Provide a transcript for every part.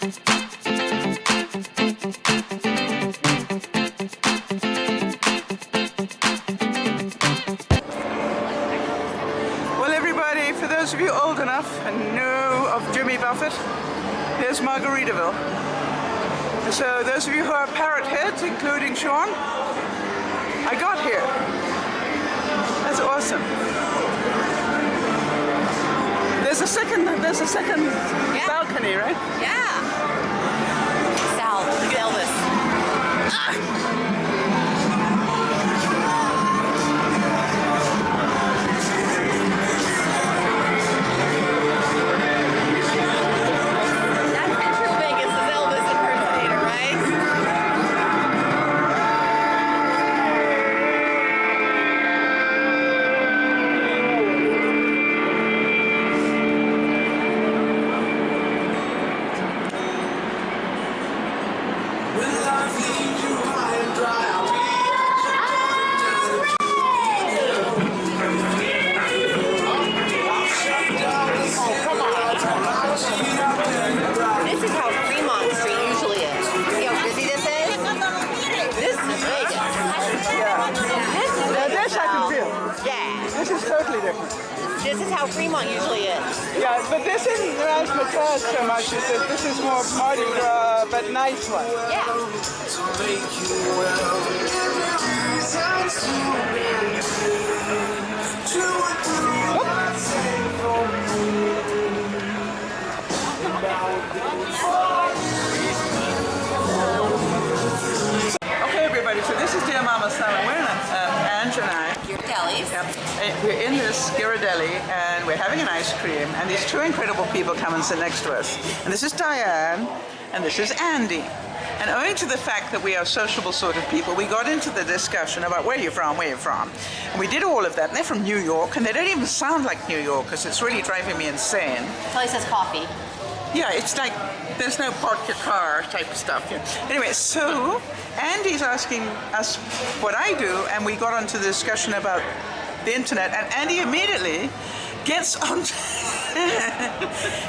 Well, everybody, for those of you old enough and know of Jimmy Buffett, here's Margaritaville. So those of you who are parrot heads, including Sean, I got here. That's awesome. There's a second balcony, right? Yeah. Sal, look at Elvis. That picture Vegas is Elvis impersonator, right? This is how Fremont Street usually is. See how busy this is? This is Vegas. Yeah. Now this I can feel. Yeah. This is totally different. This is how Fremont usually is. Yeah, but this isn't razzmatazz so much as that this is more Mardi Gras, but nice one. Yeah. Okay, everybody, so this is Dear Mama Summer. We're in Ange and I. Ghirardelli's. Yep. We're in this Ghirardelli and we're having an ice cream, and these two incredible people come and sit next to us. And this is Diane and this is Andy. And owing to the fact that we are sociable sort of people, we got into the discussion about where you're from. And we did all of that. And they're from New York, and they don't even sound like New Yorkers. It's really driving me insane. Kelly says coffee. Yeah, it's like there's no park your car type of stuff. Yeah. Anyway, so Andy's asking us what I do, and we got onto the discussion about the internet, and Andy immediately gets on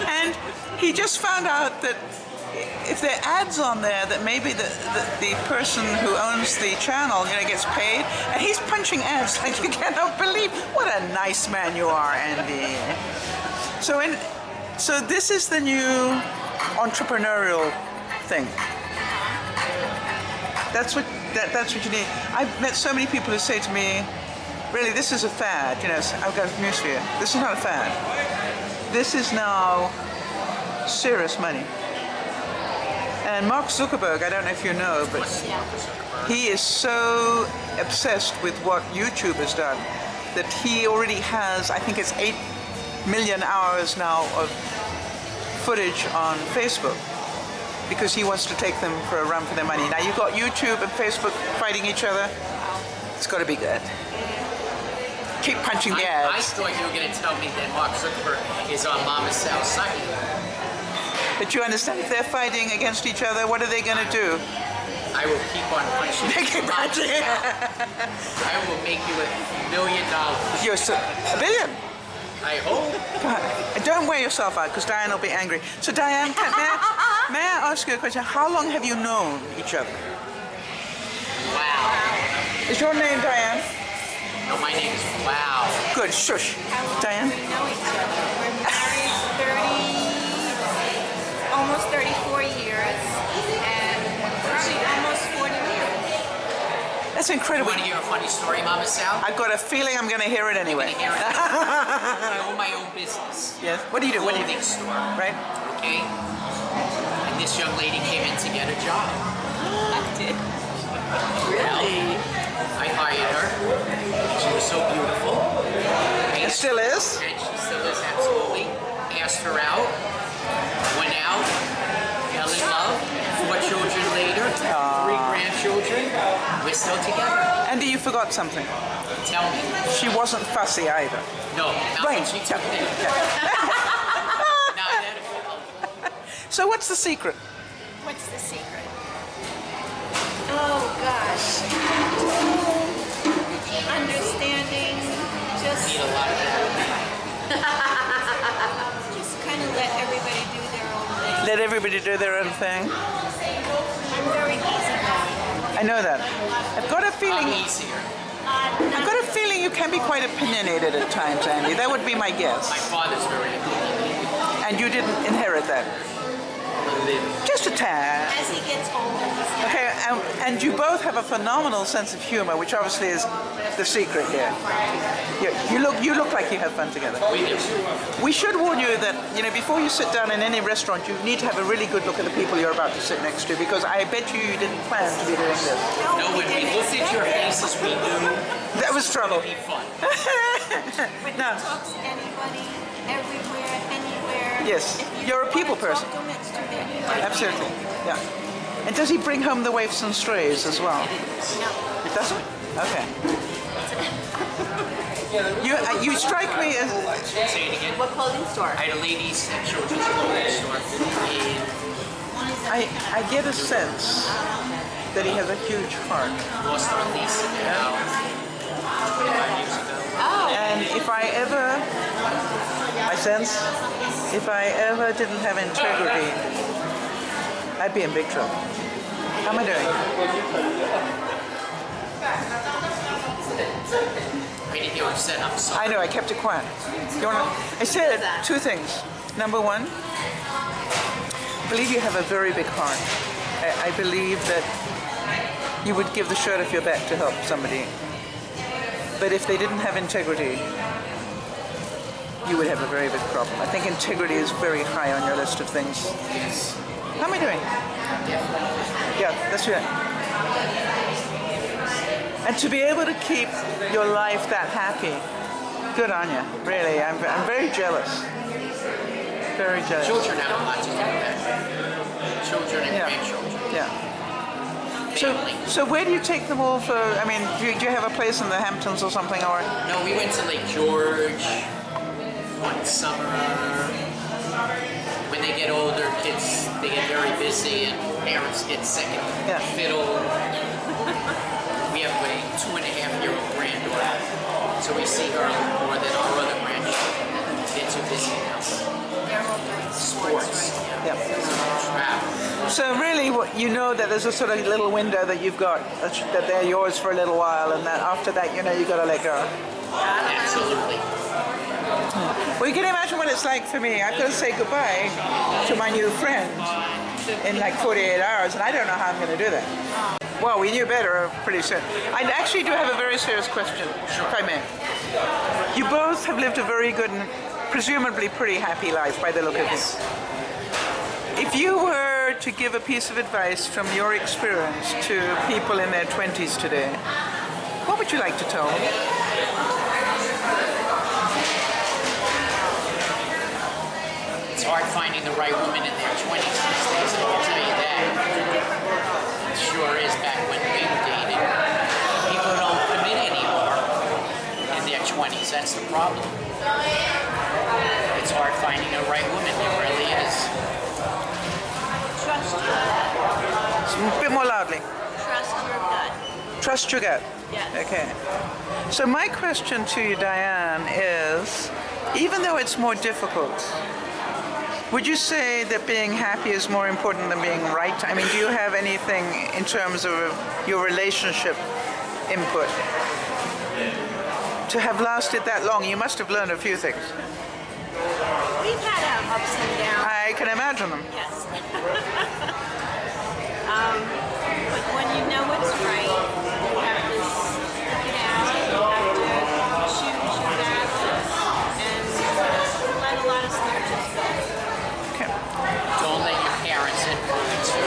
and he just found out that if there are ads on there, that maybe the person who owns the channel, gets paid, and he's punching ads like you cannot believe. What a nice man you are, Andy. So this is the new entrepreneurial thing. That's what you need. I've met so many people who say to me, really, this is a fad. I've got news for you. This is not a fad. This is now serious money. And Mark Zuckerberg, I don't know if you know, but he is so obsessed with what YouTube has done that he already has, I think it's 8 million hours now of footage on Facebook, because he wants to take them for a run for their money. Now you've got YouTube and Facebook fighting each other. It's got to be good. Keep punching the ads. I thought you were going to tell me that Mark Zuckerberg is on Mama Sal's side. But you understand, if they're fighting against each other, what are they going to do? I will keep on punching. They keep punching. I will make you $1 million. You're $1 billion. I hope. God, don't wear yourself out, because Diane will be angry. So Diane, may I ask you a question? How long have you known each other? Wow. Is your name Diane? No, my name is Wow. Good, shush. Diane? We know each other. We're married almost 34 years, and probably almost 40 years. That's incredible. You want to hear a funny story, Mama Sal? I've got a feeling I'm going to hear it anyway. I own my own business. Yes. What do you do? What do you do? Clothing store. Right. Okay. And this young lady came in to get a job. I did. Really? I hired her. She was so beautiful. It still is? And she still is, absolutely. Asked her out. Went out. Fell in love. 4 children later. 3 grandchildren. We're still together. Andy, you forgot something. Tell me. She wasn't fussy either. No. Not Right. when she took me. Not at all. So what's the secret? What's the secret? Oh gosh. Understanding, just Need a lot of that. just kind of let everybody do their own thing. Let everybody do their own thing. I'm very easygoing. I know that. I've got a feeling. I'm easier. I've got a feeling you can be quite opinionated at times, Andy. That would be my guess. My father's very opinionated. And you didn't inherit that. Just a tad. As he gets older, he's Okay, and you both have a phenomenal sense of humor, which obviously is the secret here. You look like you have fun together. We do. We should warn you that, before you sit down in any restaurant, you need to have a really good look at the people you're about to sit next to, because I bet you didn't plan to be doing this. No, when we looked at your faces, we knew That was trouble. it'd be fun. But No. he talks to anybody, everywhere, anywhere. Yes, If you you're a people wanna talk person. to him, it's to anybody. Absolutely, yeah. And does he bring home the waifs and strays as well? No. It doesn't? Okay. You strike me as... Say it again. What clothing store? I had a ladies' and children's clothing store in I get a sense that he has a huge heart. lost our lease about 25 years ago. And if I didn't have integrity, I'd be in big trouble. How am I doing? I didn't hear what you said. I'm sorry. I know, I kept it quiet. I said two things. Number one, I believe you have a very big heart. I believe that you would give the shirt off your back to help somebody. But if they didn't have integrity, you would have a very big problem. I think integrity is very high on your list of things. Yes. How am I doing? Yeah, that's right. And to be able to keep your life that happy, good on you. Really, I'm very jealous. Very jealous. Children have a lot to do with that. Children and grandchildren. Yeah. Family. So where do you take them all for? I mean, do you have a place in the Hamptons or something, or? No, we went to Lake George one summer. When they get older, kids, they get very busy and parents get second fiddle. We have a 2.5-year-old granddaughter, so we see her more than our other grandchildren. They're too busy now. They're all doing Sports. Yeah. Travel. So really, that there's a sort of little window that you've got, that they're yours for a little while, and that after that, you got to let go. Absolutely. Well, you can imagine what it's like for me. I've got to say goodbye to my new friend in like 48 hours, and I don't know how I'm going to do that. Well, we knew better pretty soon. I actually do have a very serious question, if I may. You both have lived a very good and presumably pretty happy life by the look of it. If you were to give a piece of advice from your experience to people in their 20s today, what would you like to tell them? It's hard finding the right woman in their 20s these days, I'll tell you that. It sure is. Back when we were dating, people don't commit anymore in their 20s. That's the problem. It's hard finding the right woman. It really is. Trust your gut. A bit more loudly. Trust your gut. Trust your gut. Yes. Okay. So my question to you, Diane, is, even though it's more difficult, would you say that being happy is more important than being right? I mean, do you have anything in terms of your relationship input? To have lasted that long, you must have learned a few things. We've had ups and downs. I can imagine them. Yes. But when you know it's right, you have to stick it out. You have to choose your battles and let a lot of stuff just go. Okay. Don't let your parents influence you.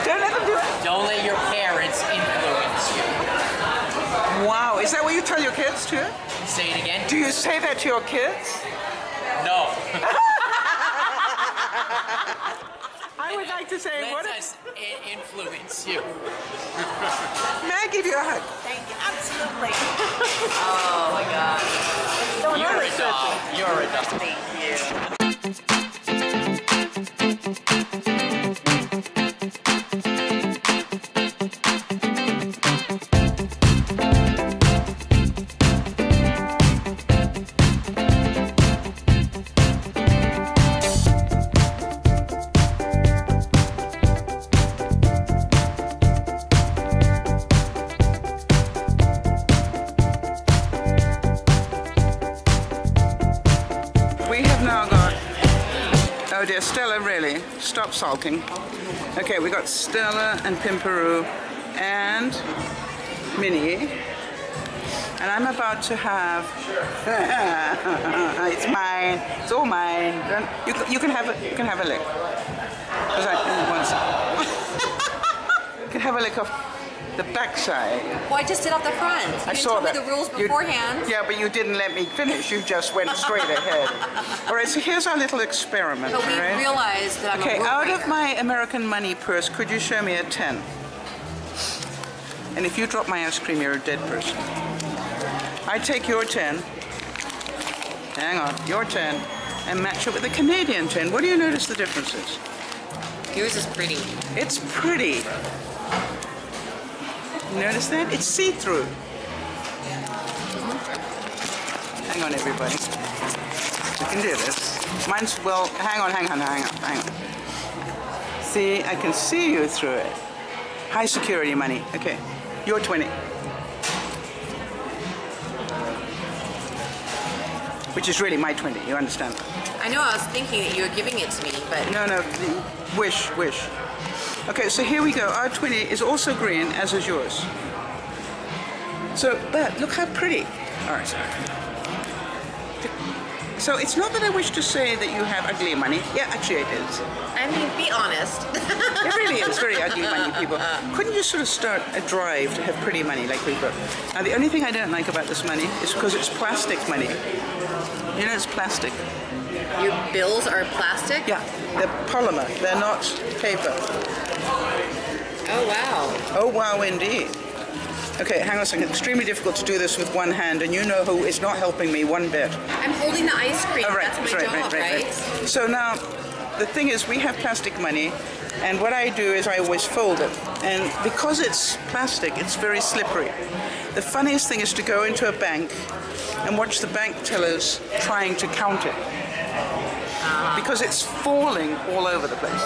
Don't let them do it. Don't let your parents influence you. Wow, is that what you tell your kids too? Say it again? Do you say that to your kids? No. I would like to say, Let us influence you. May I give you a hug? Thank you. Absolutely. Oh my God. You're a doll. You're a doll. Thank you. stop sulking. Okay, we got Stella and Pimperoo and Minnie. And I'm about to have, it's mine, it's all mine. You can have a lick. Because you can have a lick of the backside. Well, I just did off the front. You I saw that. Told me the rules beforehand. Yeah, but you didn't let me finish. You just went straight ahead. All right, so here's our little experiment. But we realized that I'm a rule out breaker. of my American money purse, could you show me a 10? And if you drop my ice cream, you're a dead person. I take your 10, hang on, your 10, and match it with a Canadian 10. What do you notice the difference is? Yours is pretty. It's pretty. You notice that? It's see-through. Hang on, everybody. You can do this. Mine's, well, hang on. See, I can see you through it. High security money. Okay, you're 20. Which is really my 20, you understand? I know, I was thinking that you were giving it to me, but... No, wish. Okay, so here we go. Our 20 is also green, as is yours. So, but look how pretty. All right. So it's not that I wish to say that you have ugly money. Yeah, actually it is. I mean, be honest. It really is very ugly money, people. Couldn't you sort of start a drive to have pretty money like we've got? Now, the only thing I don't like about this money is because it's plastic money. You know, it's plastic. Your bills are plastic? Yeah, they're polymer. They're not paper. Oh, wow. Oh, wow, indeed. Okay, hang on a second. It's extremely difficult to do this with one hand, and you know who is not helping me one bit. I'm holding the ice cream. Oh, right, That's my job, right? So now, the thing is, we have plastic money, and what I do is I always fold it. And because it's plastic, it's very slippery. The funniest thing is to go into a bank and watch the bank tellers trying to count it. Because it's falling all over the place.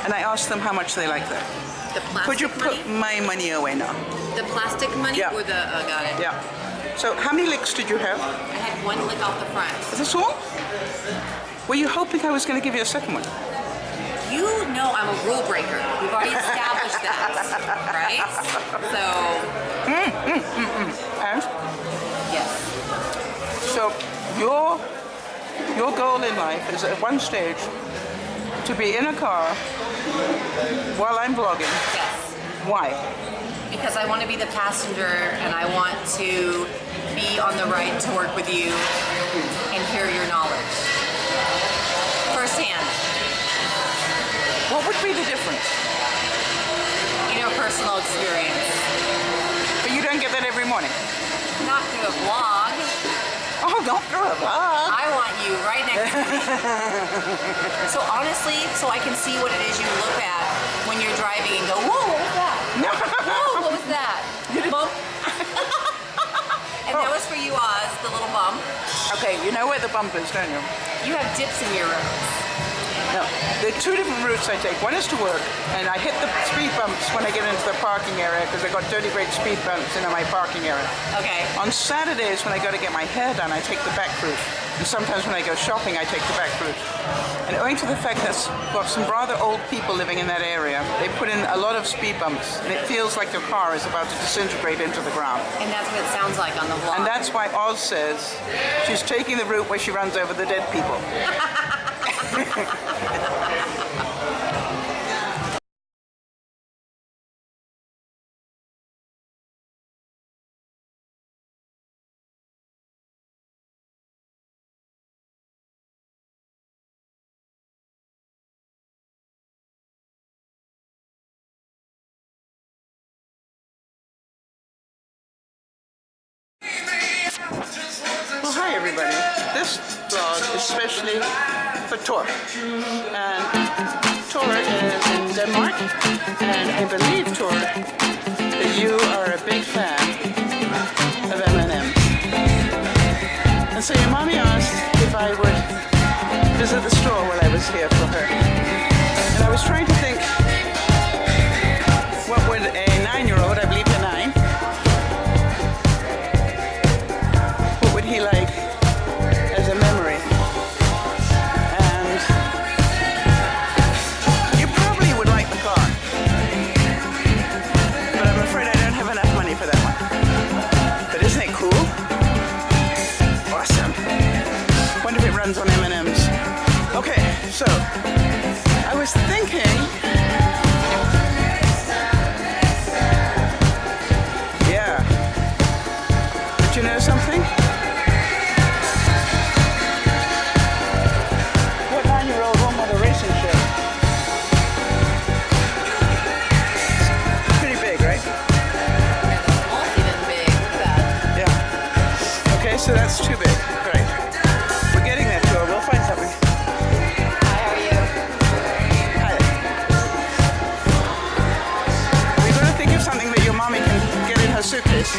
And I ask them how much they like that. The plastic Could you money? put my money away now? The plastic money Yeah. or the... Oh, got it. Yeah. So how many licks did you have? I had one lick off the front. Is this all? Were you hoping I was going to give you a second one? You know I'm a rule breaker. We've already established that, right? So... And? Yes. So your goal in life is at one stage to be in a car while I'm vlogging. Yes. Why? Because I want to be the passenger and I want to be on the ride to work with you and hear your knowledge. Firsthand. What would be the difference? Personal experience. But you don't get that every morning? Not through a vlog. Oh, don't throw a vlog. I want you right next to me. So honestly, so I can see what it is you look at when you're driving and go, whoa, what was that? No. Whoa, what was that? Bump. And that was for you, Oz, the little bump. Okay, you know where the bump is, don't you? You have dips in your roads. No, there are two different routes I take. One is to work, and I hit the speed bumps when I get into the parking area because I've got dirty great speed bumps in my parking area. Okay. On Saturdays when I go to get my hair done, I take the back route. And sometimes when I go shopping, I take the back route. And owing to the fact that I've got some rather old people living in that area, they put in a lot of speed bumps, and it feels like your car is about to disintegrate into the ground. And that's what it sounds like on the vlog. And that's why Oz says she's taking the route where she runs over the dead people. Well, hi everybody. This vlog is especially for Thor. And Thor is in Denmark, and I believe, Thor, that you are a big fan of M&M. And so your mommy asked if I would visit the store while I was here for her. And I was trying to think, what would a 9-year-old, I believe you're 9, what would he like as a memory? And so that's too big. Great. We're getting there, Thor. We'll find something. Hi, how are you? Hi. We've got to think of something that your mommy can get in her suitcase.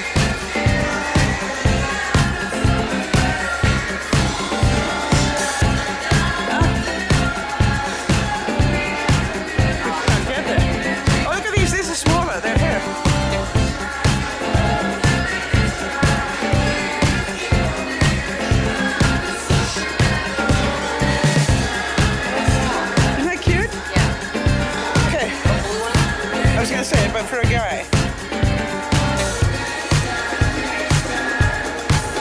But for a guy.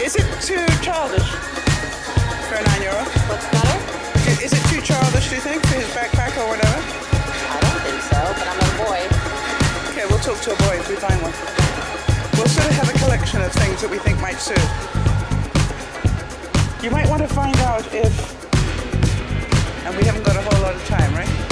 Is it too childish for a 9-year-old? What's better? Is it too childish, do you think, for his backpack or whatever? I don't think so, but I'm a boy. Okay, we'll talk to a boy if we find one. We'll sort of have a collection of things that we think might suit. You might want to find out if, and we haven't got a whole lot of time, right?